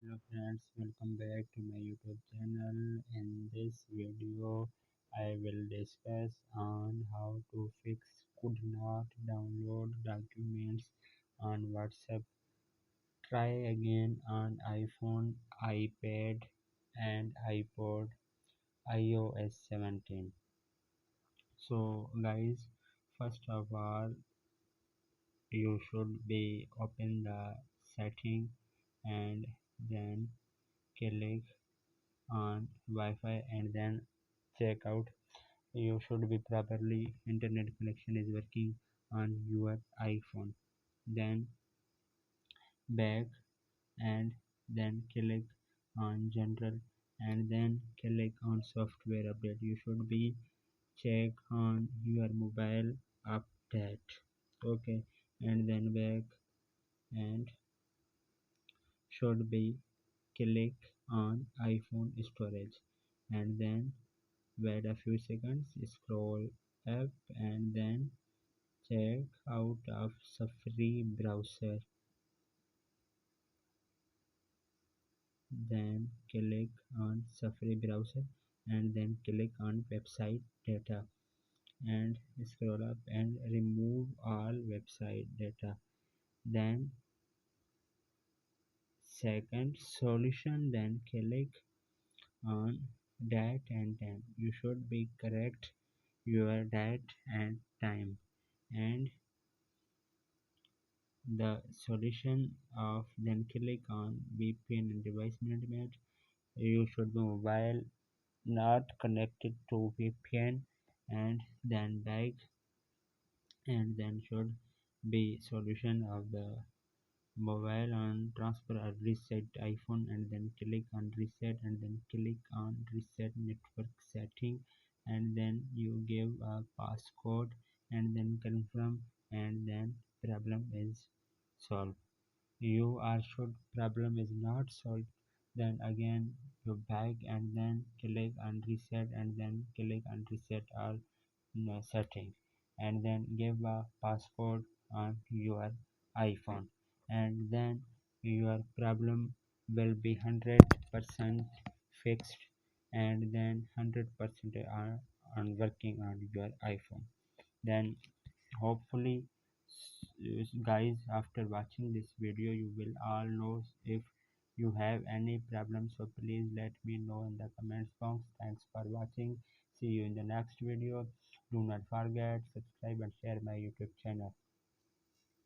Hello friends, welcome back to my YouTube channel. In this video, I will discuss on how to fix could not download documents on WhatsApp. Try again on iPhone, iPad, and iPod iOS 17. So guys, first of all, you should be open the setting and then click on Wi-Fi and then check out. You should be properly internet connection is working on your iPhone. Then back and then click on general and then click on software update. You should be check on your mobile update. Okay, and then back and should be click on iPhone storage and then wait a few seconds, scroll up and then check out of Safari browser. Then click on Safari browser and then click on website data and scroll up and remove all website data. Then second solution, then click on date and time. You should be correct your date and time and the solution of then click on VPN and device management. You should be mobile not connected to VPN and then back and then should be solution of the mobile on transfer or reset iPhone and then click on reset and then click on reset network setting and then you give a passcode and then confirm and then problem is solved. You are sure problem is not solved, then again you back and then click on reset and then click on reset all setting and then give a passcode on your iPhone and then your problem will be 100% fixed and then 100% on working on your iPhone. Then hopefully guys, after watching this video you will all know. If you have any problem, so please let me know in the comments box. Thanks for watching, see you in the next video. Do not forget subscribe and share my YouTube channel.